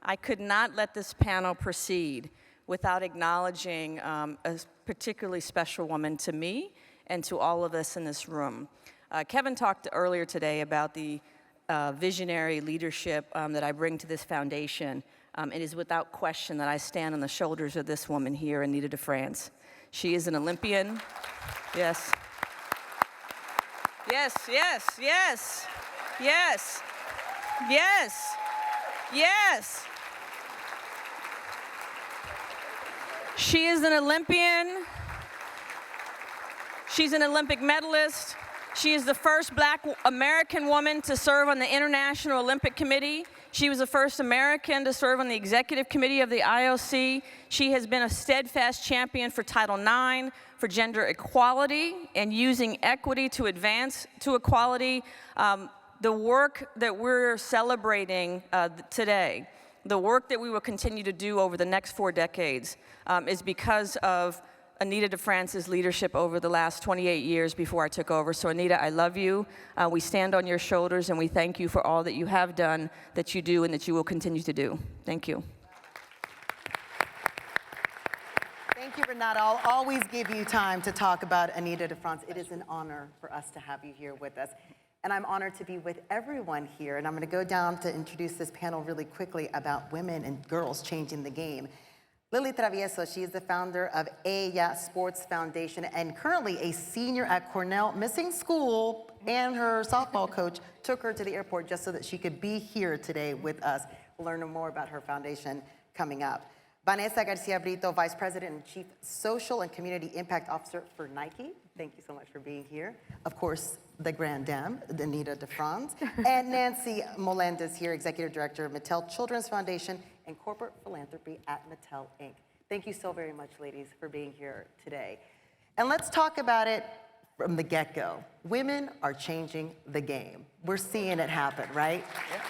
I could not let this panel proceed without acknowledging a particularly special woman to me and to all of us in this room. Kevin talked earlier today about the visionary leadership that I bring to this foundation. It is without question that I stand on the shoulders of this woman here, Anita Defrantz. She is an Olympian. Yes. Yes, yes, yes, yes, yes, yes. She is an Olympian. She's an Olympic medalist. She is the first Black American woman to serve on the International Olympic Committee. She was the first American to serve on the Executive Committee of the IOC. She has been a steadfast champion for Title IX, for gender equality, and using equity to advance to equality. The work that we're celebrating today, the work that we will continue to do over the next 4 decades, is because of Anita Defrantz's leadership over the last 28 years before I took over. So Anita, I love you. We stand on your shoulders and we thank you for all that you have done, that you do, and that you will continue to do. Thank you. Thank you, Renata. I'll always give you time to talk about Anita Defrantz. It is an honor for us to have you here with us. And I'm honored to be with everyone here. And I'm gonna go down to introduce this panel really quickly about women and girls changing the game. Lilly Travieso, she is the founder of LA84 Sports Foundation and currently a senior at Cornell, missing school, and her softball coach took her to the airport just so that she could be here today with us. We'll learn more about her foundation coming up. Vanessa Garcia-Brito, Vice President and Chief Social and Community Impact Officer for Nike. Thank you so much for being here. Of course, the Grand Dame, Anita Defrantz. And Nancy Molenda is here, Executive Director of Mattel Children's Foundation and Corporate Philanthropy at Mattel, Inc. Thank you so very much, ladies, for being here today. And let's talk about it from the get-go. Women are changing the game. We're seeing it happen, right? Yeah.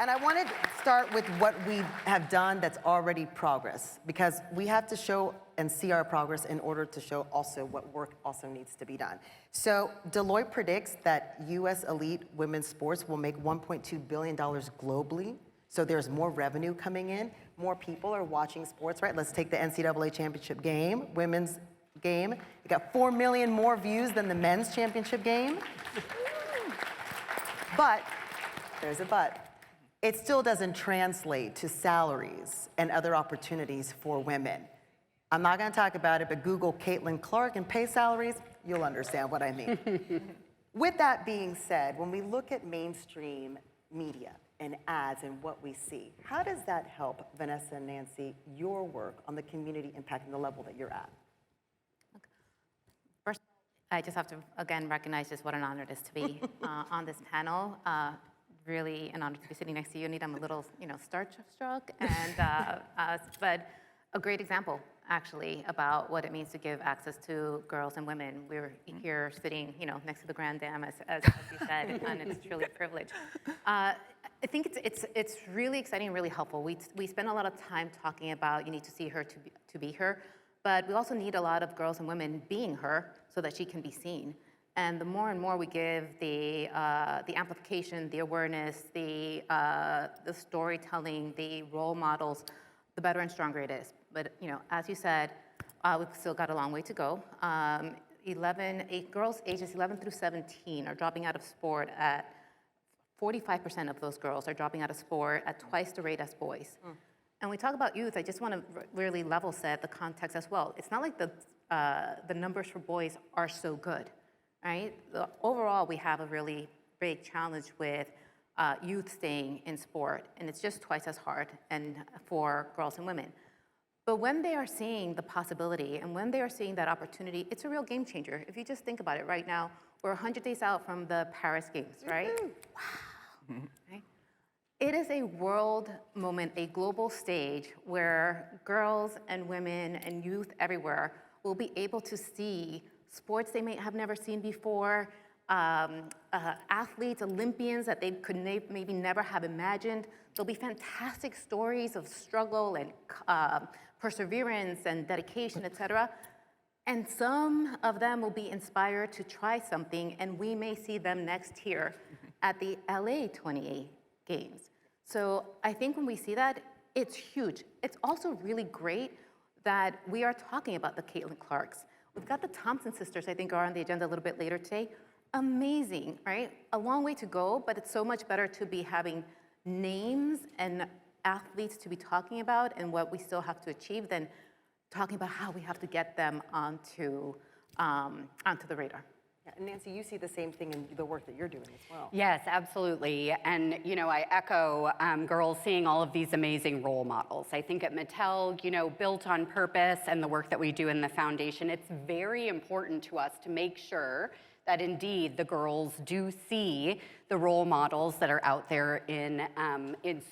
And I want to start with what we have done that's already progress, because we have to show and see our progress in order to show also what work also needs to be done. So Deloitte predicts that US elite women's sports will make $1.2 billion globally. So there's more revenue coming in, more people are watching sports, right? Let's take the NCAA championship game, women's game. It got 4 million more views than the men's championship game. But, there's a but. It still doesn't translate to salaries and other opportunities for women. I'm not gonna talk about it, but Google Caitlin Clark and pay salaries, you'll understand what I mean. With that being said, when we look at mainstream media and ads and what we see, how does that help, Vanessa and Nancy, your work on the community impact and the level that you're at? First, I just have to, again, recognize just what an honor it is to be on this panel. Really an honor to be sitting next to you, Anita. I'm a little, starstruck, and but a great example, actually, about what it means to give access to girls and women. We're here sitting, next to the Grand Dame, as you said, and it's truly a privilege. I think it's really exciting and really helpful. We spend a lot of time talking about you need to see her to be her, but we also need a lot of girls and women being her so that she can be seen. And the more and more we give the amplification, the awareness, the storytelling, the role models, the better and stronger it is. But as you said, we've still got a long way to go. Girls ages 11 through 17 are dropping out of sport at 45% of those girls are dropping out of sport at twice the rate as boys. And when we talk about youth, I just want to really level set the context as well. It's not like the numbers for boys are so good. Right? Overall, we have a really big challenge with youth staying in sport, and it's just twice as hard and for girls and women. But when they are seeing the possibility and when they are seeing that opportunity, it's a real game changer. If you just think about it right now, we're 100 days out from the Paris Games, right? Wow. Right? It is a world moment, a global stage where girls and women and youth everywhere will be able to see sports they may have never seen before, athletes, Olympians that they could maybe never have imagined. There'll be fantastic stories of struggle and perseverance and dedication, et cetera. And some of them will be inspired to try something, and we may see them next year at the LA 28 Games. So I think when we see that, it's huge. It's also really great that we are talking about the Caitlin Clarks. We've got the Thompson sisters, I think, are on the agenda a little bit later today. Amazing, right? A long way to go, but it's so much better to be having names and athletes to be talking about and what we still have to achieve than talking about how we have to get them onto the radar. Yeah, and Nancy, you see the same thing in the work that you're doing as well. Yes, absolutely. And, I echo girls seeing all of these amazing role models. I think at Mattel, built on purpose and the work that we do in the foundation, it's very important to us to make sure that indeed the girls do see the role models that are out there in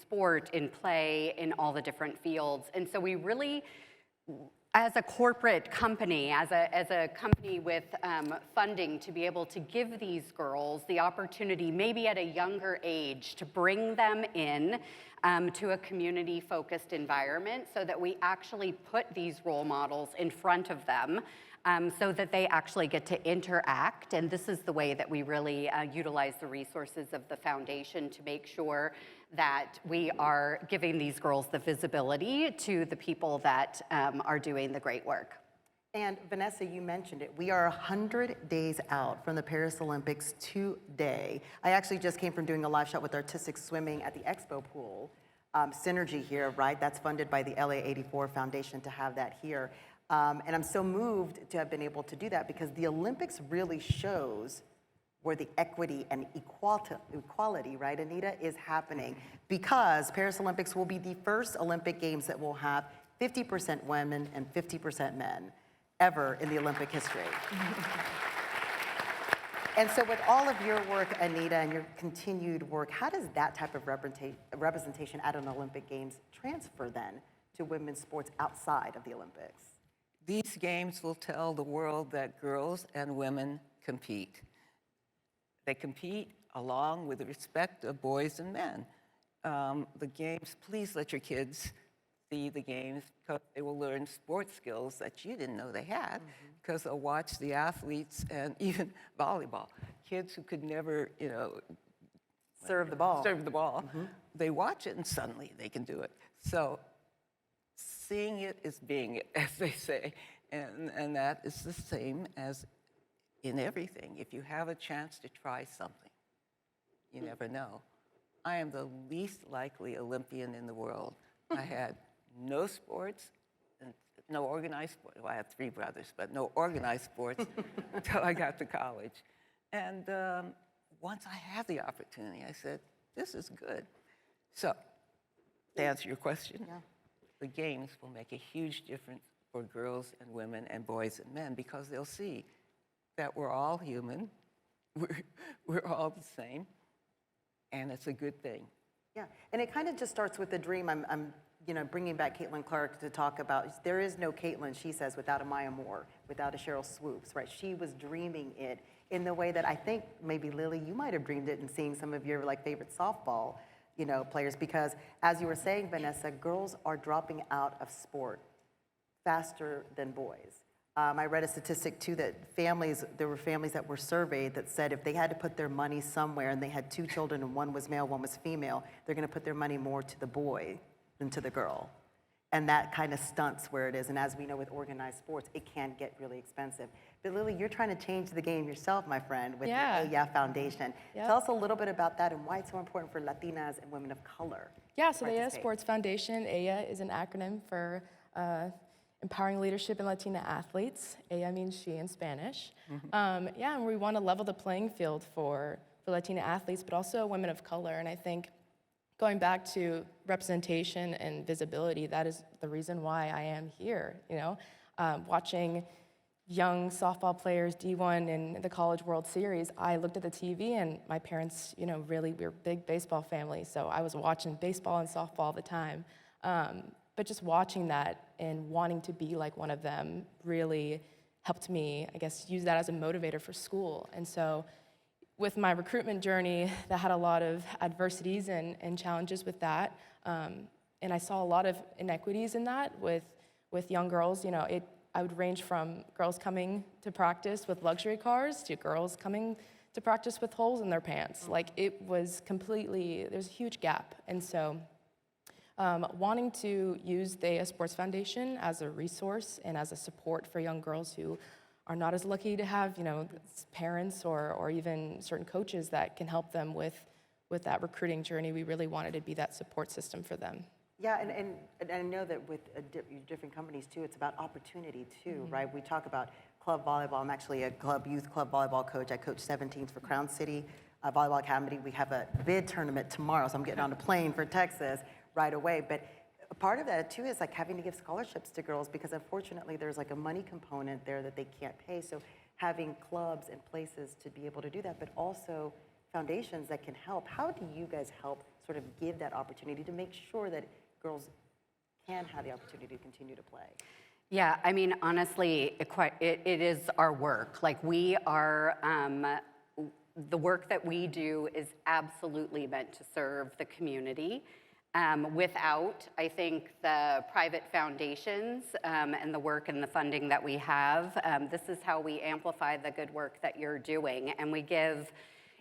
sport, in play, in all the different fields. And so we really, as a corporate company, as a company with funding, to be able to give these girls the opportunity, maybe at a younger age, to bring them in to a community-focused environment so that we actually put these role models in front of them so that they actually get to interact. And this is the way that we really utilize the resources of the foundation to make sure that we are giving these girls the visibility to the people that are doing the great work. And Vanessa, you mentioned it. We are 100 days out from the Paris Olympics today. I actually just came from doing a live shot with artistic swimming at the Expo pool. Synergy here, right? That's funded by the LA84 Foundation to have that here. And I'm so moved to have been able to do that because the Olympics really shows where the equity and equality, right, Anita, is happening. Because Paris Olympics will be the first Olympic Games that will have 50% women and 50% men ever in the Olympic history. And so with all of your work, Anita, and your continued work, how does that type of representation at an Olympic Games transfer then to women's sports outside of the Olympics? These games will tell the world that girls and women compete. They compete along with the respect of boys and men. The games, please let your kids see the games because they will learn sports skills that you didn't know they had because they'll watch the athletes and even volleyball. Kids who could never, Serve the ball. They watch it and suddenly they can do it. So seeing it is being it, as they say, and that is the same as in everything. If you have a chance to try something, you never know. I am the least likely Olympian in the world. I had no sports and no organized sports. Well, I have 3 brothers, but no organized sports until I got to college. And once I had the opportunity, I said, this is good. So, to answer your question, the games will make a huge difference for girls and women and boys and men because they'll see that we're all human, we're all the same, and it's a good thing. Yeah, and it kind of just starts with the dream. I'm bringing back Caitlin Clark to talk about, there is no Caitlin, she says, without a Maya Moore, without a Cheryl Swoops, right? She was dreaming it in the way that I think maybe, Lilly, you might have dreamed it in seeing some of your favorite softball, players, because as you were saying, Vanessa, girls are dropping out of sport faster than boys. I read a statistic too that there were families that were surveyed that said if they had to put their money somewhere and they had 2 children and one was male, one was female, they're gonna put their money more to the boy than to the girl. And that kind of stunts where it is. And as we know with organized sports, it can get really expensive. But Lilly, you're trying to change the game yourself, my friend, with the LA84 Foundation. Yep. Tell us a little bit about that and why it's so important for Latinas and women of color. Yeah, so the AYA Sports Foundation, AYA is an acronym for Empowering Leadership in Latina Athletes. AYA means she in Spanish. And we want to level the playing field for Latina athletes, but also women of color. And I think going back to representation and visibility, that is the reason why I am here, watching young softball players, D1 in the College World Series, I looked at the TV and my parents, really, we're a big baseball family, so I was watching baseball and softball all the time. But just watching that and wanting to be like one of them really helped me, I guess, use that as a motivator for school. And so with my recruitment journey, that had a lot of adversities and challenges with that. And I saw a lot of inequities in that with young girls. I would range from girls coming to practice with luxury cars to girls coming to practice with holes in their pants. Like, it was completely, there's a huge gap. And so wanting to use the LA Sports Foundation as a resource and as a support for young girls who are not as lucky to have, you know, parents or even certain coaches that can help them with that recruiting journey, we really wanted to be that support system for them. Yeah, and I know that with different companies too, it's about opportunity too, right? We talk about club volleyball. I'm actually a youth club volleyball coach. I coach 17s for Crown City Volleyball Academy. We have a bid tournament tomorrow, so I'm getting on a plane for Texas right away. But a part of that too is like having to give scholarships to girls, because unfortunately there's like a money component there that they can't pay. So having clubs and places to be able to do that, but also foundations that can help. How do you guys help sort of give that opportunity to make sure that girls can have the opportunity to continue to play? Yeah, I mean, honestly, it is our work. Like, we are, the work that we do is absolutely meant to serve the community. Without, I think, the private foundations and the work and the funding that we have, this is how we amplify the good work that you're doing. And we give,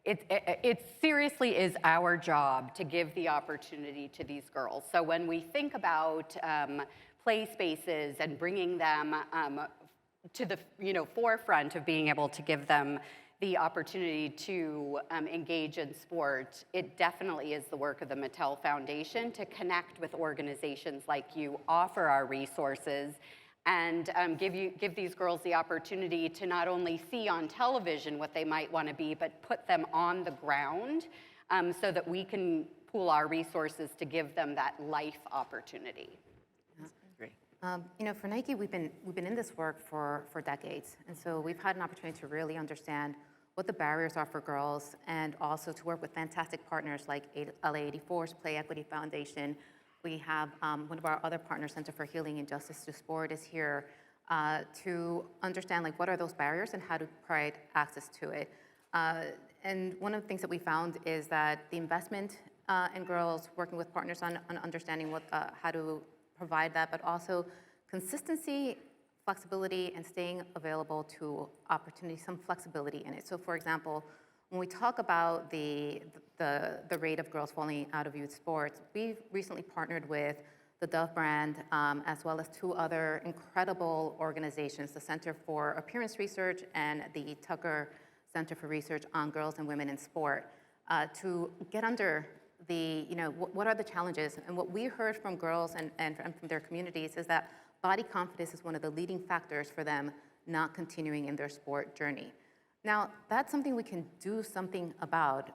it seriously is our job to give the opportunity to these girls. So when we think about play spaces and bringing them to the forefront of being able to give them the opportunity to engage in sport, it definitely is the work of the Mattel Foundation to connect with organizations like you, offer our resources, and give these girls the opportunity to not only see on television what they might want to be, but put them on the ground so that we can pool our resources to give them that life opportunity. Great. You know, for Nike, we've been in this work for decades, and so we've had an opportunity to really understand what the barriers are for girls, and also to work with fantastic partners like LA84's Play Equity Foundation. We have one of our other partners, Center for Healing and Justice Through Sport, is here to understand like what are those barriers and how to provide access to it. And one of the things that we found is that the investment in girls, working with partners on understanding how to provide that, but also consistency, flexibility, and staying available to opportunity, some flexibility in it. So for example, when we talk about the rate of girls falling out of youth sports, we've recently partnered with the Dove brand, as well as two other incredible organizations, the Center for Appearance Research and the Tucker Center for Research on Girls and Women in Sport, to get under the, what are the challenges? And what we heard from girls and from their communities is that body confidence is one of the leading factors for them not continuing in their sport journey. Now, that's something we can do something about.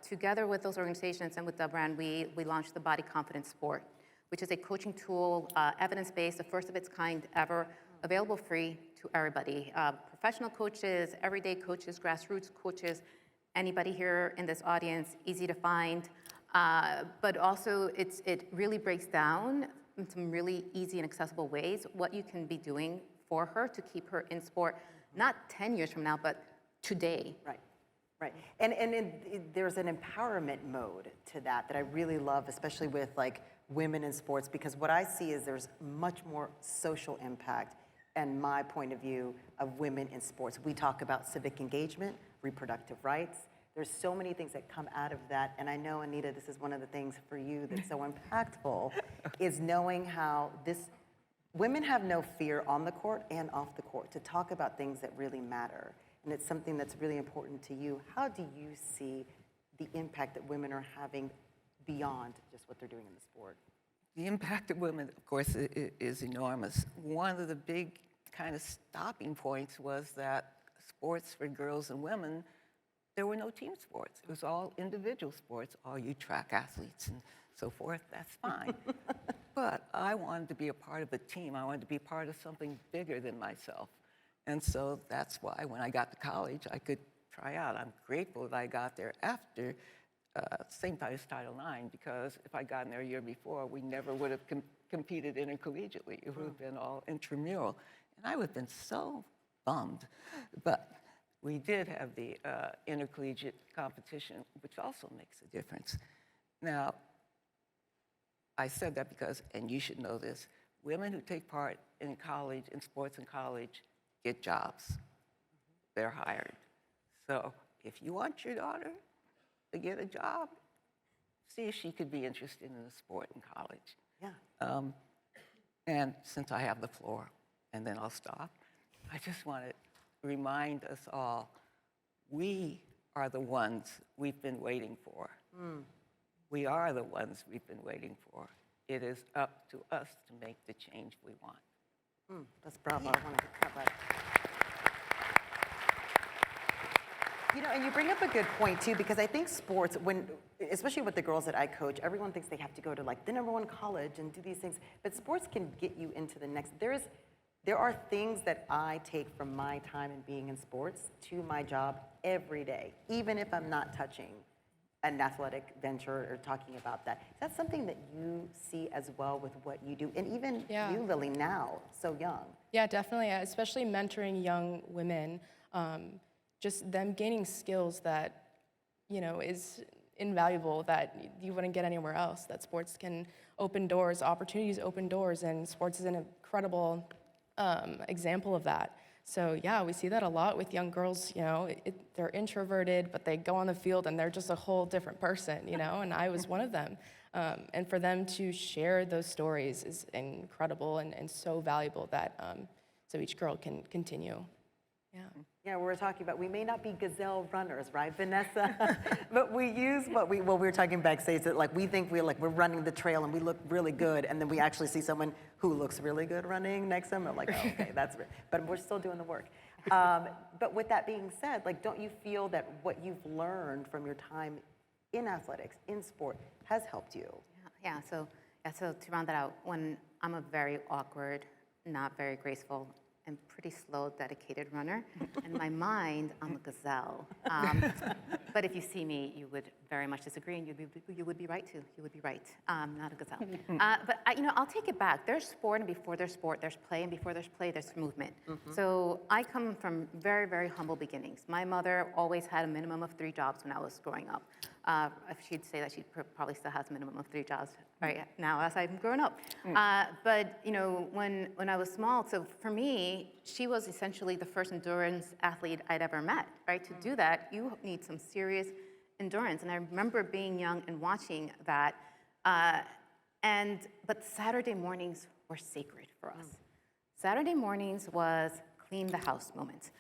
Together with those organizations and with the brand, we launched the Body Confidence Sport, which is a coaching tool, evidence-based, the first of its kind ever, available free to everybody. Professional coaches, everyday coaches, grassroots coaches, anybody here in this audience, easy to find. But also, it really breaks down in some really easy and accessible ways what you can be doing for her to keep her in sport, not 10 years from now, but today. Right. And there's an empowerment mode to that I really love, especially with like women in sports, because what I see is there's much more social impact and my point of view of women in sports. We talk about civic engagement, reproductive rights. There's so many things that come out of that. And I know, Anita, this is one of the things for you that's so impactful, is knowing how women have no fear on the court and off the court to talk about things that really matter. And it's something that's really important to you. How do you see the impact that women are having beyond just what they're doing in the sport? The impact of women, of course, is enormous. One of the big kind of stopping points was that sports for girls and women, there were no team sports. It was all individual sports, all you track athletes and so forth, that's fine. But I wanted to be a part of a team. I wanted to be part of something bigger than myself. And so that's why when I got to college, I could try out. I'm grateful that I got there after same time as Title IX, because if I'd gotten there a year before, we never would have competed intercollegiately. It would have been all intramural. And I would have been so bummed. But we did have the intercollegiate competition, which also makes a difference. Now, I said that because, and you should know this, women who take part in college, in sports in college, get jobs. They're hired. So if you want your daughter to get a job, see if she could be interested in a sport in college. Yeah. And since I have the floor, and then I'll stop, I just want to remind us all, we are the ones we've been waiting for. We are the ones we've been waiting for. It is up to us to make the change we want. That's bravo. I want to clap that. You know, and you bring up a good point too, because I think sports, especially with the girls that I coach, everyone thinks they have to go to like the #1 college and do these things, but sports can get you into the next. There are things that I take from my time in being in sports to my job every day, even if I'm not touching an athletic venture or talking about that. Is that something that you see as well with what you do? And even you, Lilly, now, so young. Yeah, definitely, especially mentoring young women, just them gaining skills that, you know, is invaluable, that you wouldn't get anywhere else, that sports can open doors, opportunities open doors, and sports is an incredible example of that. So yeah, we see that a lot with young girls, you know, they're introverted, but they go on the field and they're just a whole different person, you know, and I was one of them. And for them to share those stories is incredible and so valuable that so each girl can continue. Yeah. Yeah, we're talking about, we may not be gazelle runners, right, Vanessa? But we use we were talking backstage, that like we think we're running the trail and we look really good, and then we actually see someone who looks really good running next to them, and we're like, oh, okay, but we're still doing the work. But with that being said, like, don't you feel that what you've learned from your time in athletics, in sport, has helped you? Yeah, so to round that out, when I'm a very awkward, not very graceful, and pretty slow, dedicated runner. In my mind, I'm a gazelle. But if you see me, you would very much disagree, and you would be right too. You would be right. Not a gazelle. But I'll take it back. There's sport, and before there's sport, there's play, and before there's play, there's movement. So I come from very, very humble beginnings. My mother always had a minimum of 3 jobs when I was growing up. If she'd say that, she probably still has a minimum of 3 jobs right now as I'm growing up. But you know, when I was small, so for me, she was essentially the first endurance athlete I'd ever met, right? To do that, you need some serious endurance. And I remember being young and watching that. But Saturday mornings were sacred for us. Saturday mornings was clean the house moment.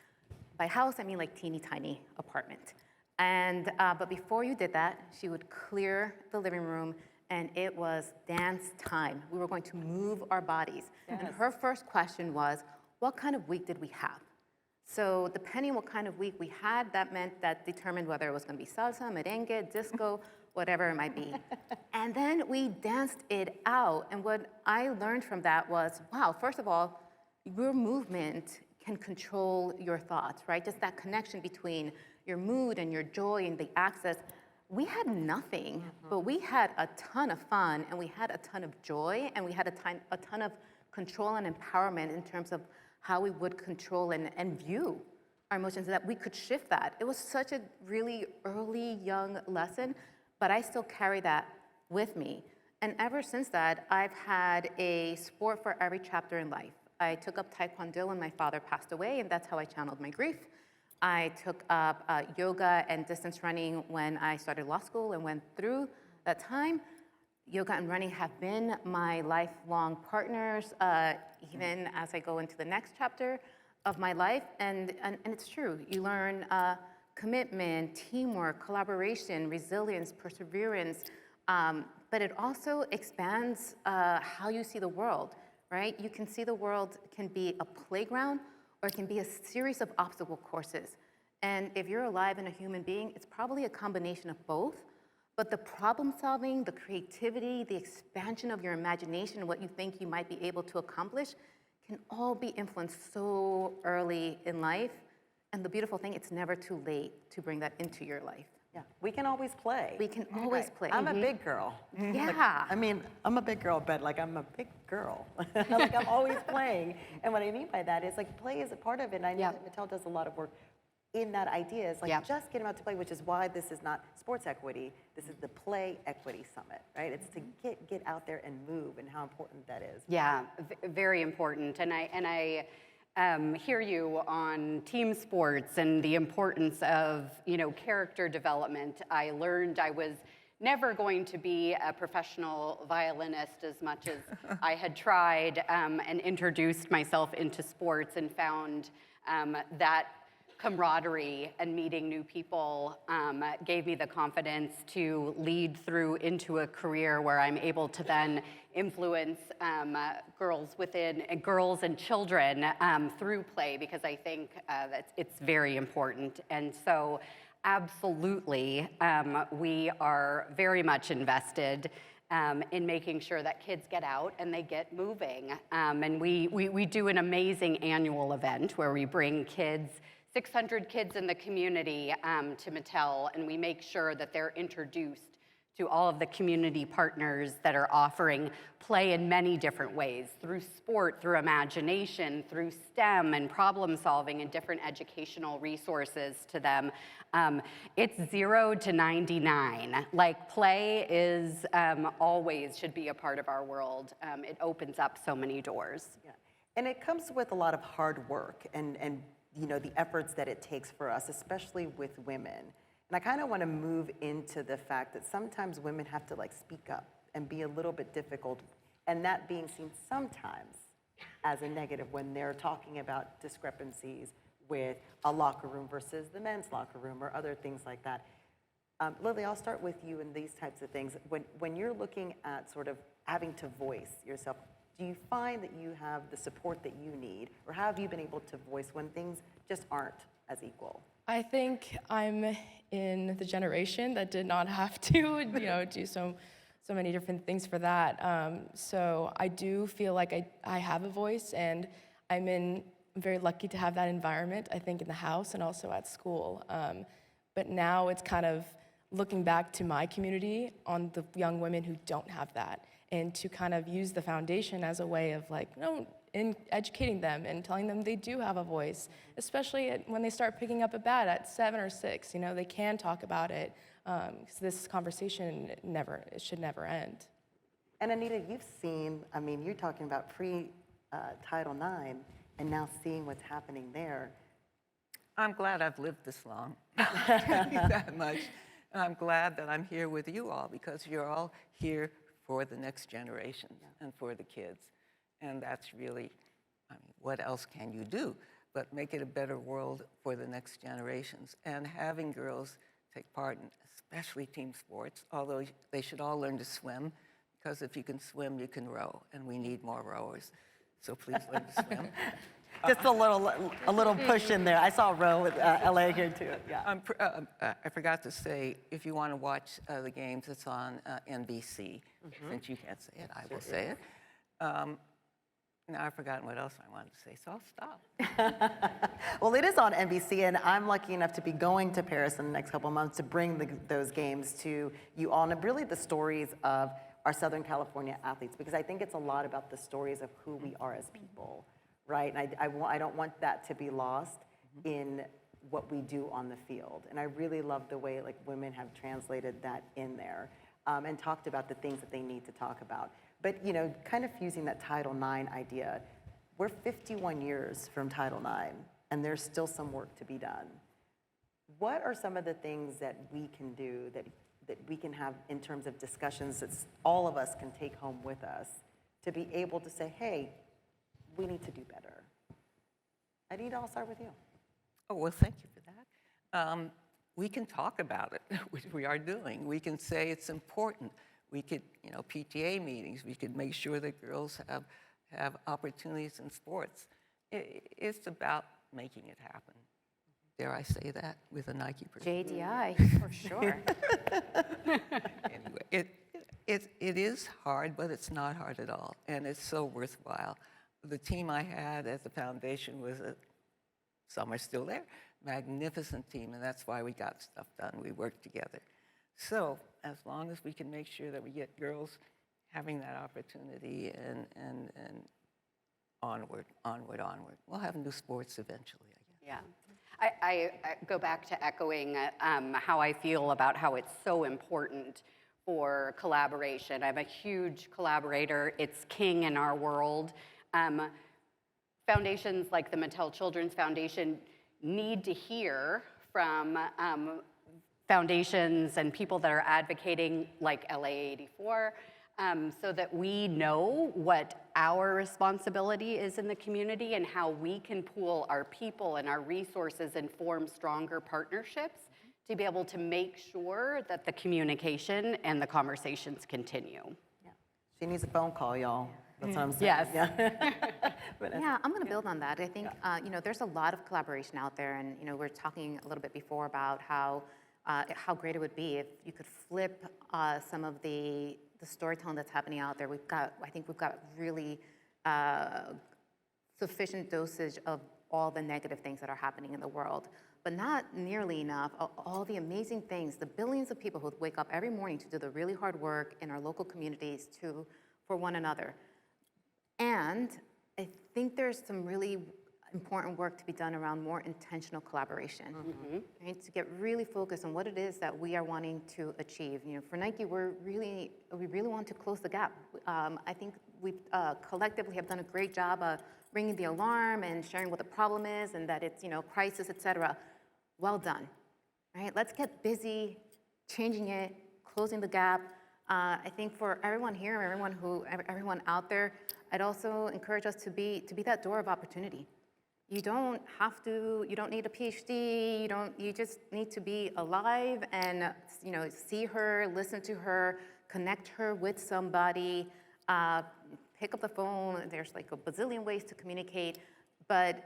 By house, I mean like teeny tiny apartment. And but before you did that, she would clear the living room, and it was dance time. We were going to move our bodies. Yes. And her first question was, what kind of week did we have? So depending on what kind of week we had, that determined whether it was going to be salsa, merengue, disco, whatever it might be. And then we danced it out. And what I learned from that was, wow, first of all, your movement can control your thoughts, right? Just that connection between your mood and your joy and the access. We had nothing, but we had a ton of fun, and we had a ton of joy, and we had a ton of control and empowerment in terms of how we would control and view our emotions, that we could shift that. It was such a really early, young lesson, but I still carry that with me. And ever since that, I've had a sport for every chapter in life. I took up Taekwondo when my father passed away, and that's how I channeled my grief. I took up yoga and distance running when I started law school and went through that time. Yoga and running have been my lifelong partners, even as I go into the next chapter of my life. And it's true, you learn commitment, teamwork, collaboration, resilience, perseverance, but it also expands how you see the world, right? You can see the world can be a playground, or it can be a series of obstacle courses. And if you're alive and a human being, it's probably a combination of both. But the problem solving, the creativity, the expansion of your imagination, what you think you might be able to accomplish, can all be influenced so early in life. And the beautiful thing, it's never too late to bring that into your life. Yeah, we can always play. We can always play. I'm a big girl. Yeah. Like, I mean, I'm a big girl, but like I'm a big girl. Like I'm always playing. And what I mean by that is like play is a part of it. And I know that Mattel does a lot of work in that idea. It's like just get them out to play, which is why this is not sports equity. This is the Play Equity Summit, right? It's to get out there and move, and how important that is. Yeah, very important. And hear you on team sports and the importance of, character development. I learned I was never going to be a professional violinist as much as I had tried and introduced myself into sports and found that camaraderie and meeting new people gave me the confidence to lead through into a career where I'm able to then influence girls and children through play, because I think that it's very important. And so absolutely, we are very much invested in making sure that kids get out and they get moving. And we do an amazing annual event where we bring kids, 600 kids in the community to Mattel, and we make sure that they're introduced to all of the community partners that are offering play in many different ways, through sport, through imagination, through STEM and problem solving and different educational resources to them. It's 0 to 99. Like, play is always should be a part of our world. It opens up so many doors. Yeah. And it comes with a lot of hard work and the efforts that it takes for us, especially with women. And I kind of want to move into the fact that sometimes women have to speak up and be a little bit difficult, and that being seen sometimes as a negative when they're talking about discrepancies with a locker room versus the men's locker room or other things like that. Lilly, I'll start with you in these types of things. When you're looking at sort of having to voice yourself, do you find that you have the support that you need, or how have you been able to voice when things just aren't as equal? I think I'm in the generation that did not have to, do so many different things for that. So I do feel like I have a voice, and I'm very lucky to have that environment, I think, in the house and also at school. But now it's kind of looking back to my community on the young women who don't have that, and to kind of use the foundation as a way of in educating them and telling them they do have a voice, especially when they start picking up a bat at 7 or 6. They can talk about it, because this conversation should never end. And Anita, you've seen, you're talking about pre-Title IX and now seeing what's happening there. I'm glad I've lived this long. That much. And I'm glad that I'm here with you all, because you're all here for the next generation and for the kids. And that's really, what else can you do but make it a better world for the next generations? And having girls take part in especially team sports, although they should all learn to swim, because if you can swim, you can row, and we need more rowers. So please learn to swim. Just a little push in there. I saw a row with LA here too. Yeah. I forgot to say, if you want to watch the games, it's on NBC. Since you can't say it, I will say it. Now I've forgotten what else I wanted to say, so I'll stop. Well, it is on NBC, and I'm lucky enough to be going to Paris in the next couple of months to bring those games to you all, and really the stories of our Southern California athletes, because I think it's a lot about the stories of who we are as people, right? And I don't want that to be lost in what we do on the field. And I really love the way women have translated that in there and talked about the things that they need to talk about. But, kind of fusing that Title IX idea, we're 51 years from Title IX, and there's still some work to be done. What are some of the things that we can do, that we can have in terms of discussions that all of us can take home with us to be able to say, hey, we need to do better? Anita, I'll start with you. Oh, well, thank you for that. We can talk about it, which we are doing. We can say it's important. We could, PTA meetings, we could make sure that girls have opportunities in sports. It's about making it happen. Dare I say that with a Nike person? JDI, for sure. Anyway, it is hard, but it's not hard at all, and it's so worthwhile. The team I had at the foundation was some are still there, magnificent team, and that's why we got stuff done. We worked together. So as long as we can make sure that we get girls having that opportunity and onward, we'll have new sports eventually, I guess. Yeah. I go back to echoing how I feel about how it's so important for collaboration. I'm a huge collaborator. It's king in our world. foundations like the Mattel Children's Foundation need to hear from foundations and people that are advocating like LA84 so that we know what our responsibility is in the community and how we can pool our people and our resources and form stronger partnerships to be able to make sure that the communication and the conversations continue. Yeah. She needs a phone call, y'all. That's what I'm saying. Yes. Yeah. Yeah, I'm going to build on that. I think there's a lot of collaboration out there, and we're talking a little bit before about how great it would be if you could flip some of the storytelling that's happening out there. I think we've got really sufficient dosage of all the negative things that are happening in the world, but not nearly enough of all the amazing things, the billions of people who wake up every morning to do the really hard work in our local communities for one another. And I think there's some really important work to be done around more intentional collaboration, right? To get really focused on what it is that we are wanting to achieve. For Nike, we really want to close the gap. I think we collectively have done a great job of ringing the alarm and sharing what the problem is and that it's crisis, et cetera. Well done, right? Let's get busy changing it, closing the gap. I think for everyone here, everyone out there, I'd also encourage us to be that door of opportunity. You don't need a PhD, you just need to be alive and see her, listen to her, connect her with somebody, pick up the phone. There's like a bazillion ways to communicate, but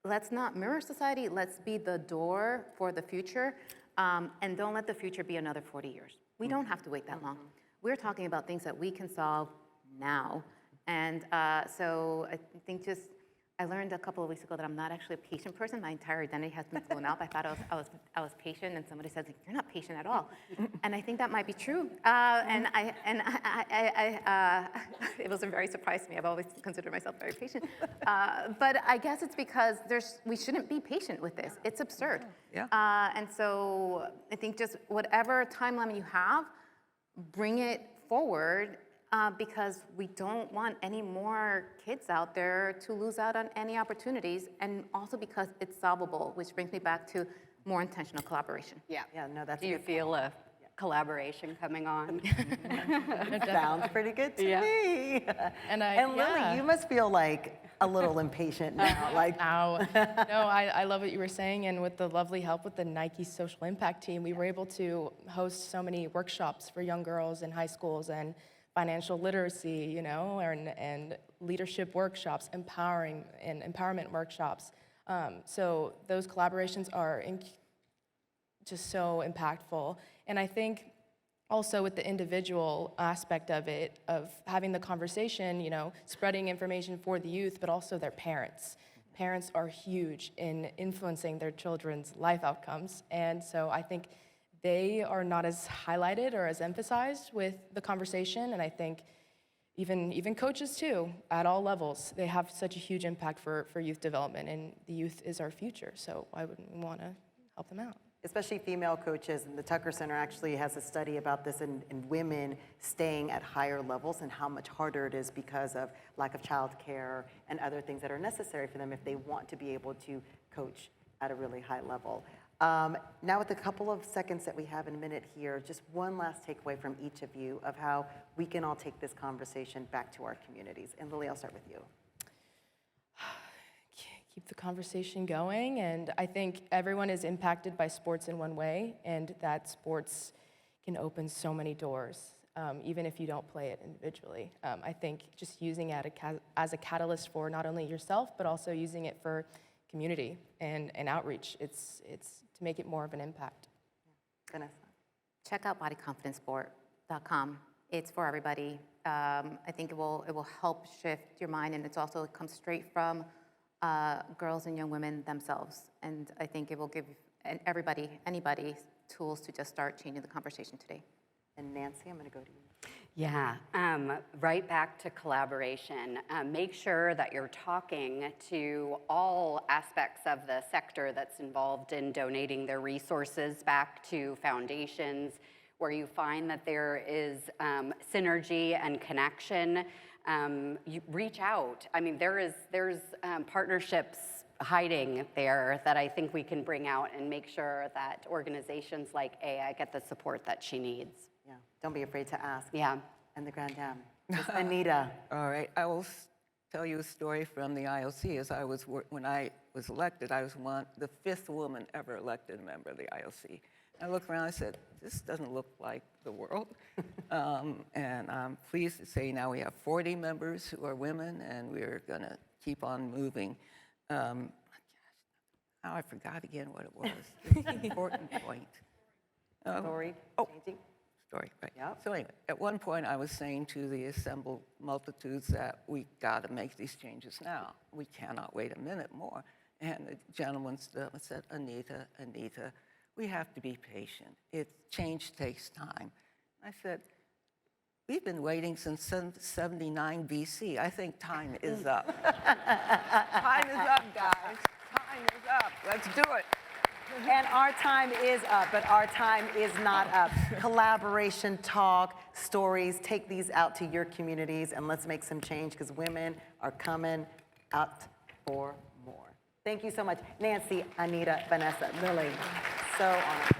let's not mirror society, let's be the door for the future, and don't let the future be another 40 years. We don't have to wait that long. We're talking about things that we can solve now. And so I think I learned a couple of weeks ago that I'm not actually a patient person. My entire identity has been blown up. I thought I was patient, and somebody said, "You're not patient at all," and I think that might be true. And it was a very surprise to me. I've always considered myself very patient, but I guess it's because we shouldn't be patient with this. It's absurd. Yeah. And so I think just whatever timeline you have, bring it forward. Because we don't want any more kids out there to lose out on any opportunities, and also because it's solvable, which brings me back to more intentional collaboration. Yeah. Yeah, no, that's Do you feel a collaboration coming on? sounds pretty good to me. And Lily, you must feel like a little impatient now. Like, Ow. No, I love what you were saying, and with the lovely help with the Nike Social Impact team, we were able to host so many workshops for young girls in high schools and financial literacy, and leadership workshops, empowerment workshops. So those collaborations are just so impactful. And I think also with the individual aspect of it, of having the conversation, spreading information for the youth, but also their parents. Parents are huge in influencing their children's life outcomes. And so I think they are not as highlighted or as emphasized with the conversation, and I think even coaches too, at all levels, they have such a huge impact for youth development, and the youth is our future, so why wouldn't we want to help them out? especially female coaches, and the Tucker Center actually has a study about this in women staying at higher levels and how much harder it is because of lack of childcare and other things that are necessary for them if they want to be able to coach at a really high level. Now with a couple of seconds that we have in a minute here, just one last takeaway from each of you of how we can all take this conversation back to our communities. And Lily, I'll start with you. Keep the conversation going, and I think everyone is impacted by sports in one way, and that sports can open so many doors, even if you don't play it individually. I think just using it as a catalyst for not only yourself, but also using it for community and outreach. It's to make it more of an impact. Vanessa. Check out bodyconfidencesport.com. It's for everybody. I think it will help shift your mind, and it comes straight from girls and young women themselves. And I think it will give anybody tools to just start changing the conversation today. And Nancy, I'm going to go to you. Yeah, right back to collaboration. Make sure that you're talking to all aspects of the sector that's involved in donating their resources back to foundations where you find that there is synergy and connection. you reach out. I mean, there's partnerships hiding there that I think we can bring out and make sure that organizations like AI get the support that she needs. Yeah, don't be afraid to ask. Yeah. And the Grand Dame. Miss Anita. All right, I will tell you a story from the IOC. When I was elected, I was the 5th woman ever elected a member of the IOC. I looked around, I said, this doesn't look like the world. And I'm pleased to say now we have 40 members who are women, and we're gonna keep on moving. Now I forgot again what it was. It's an important point. Story Oh, changing. story, right. Yep. So anyway, at one point I was saying to the assembled multitudes that we gotta make these changes now. We cannot wait a minute more. And the gentleman stood up and said, Anita, we have to be patient. Change takes time. I said, we've been waiting since 79 BC. I think time is up. Time is up, guys. Time is up. Let's do it. And our time is up, but our time is not up. Collaboration, talk, stories, take these out to your communities, and let's make some change, because women are coming out for more. Thank you so much. Nancy, Anita, Vanessa, Lilly, so honored.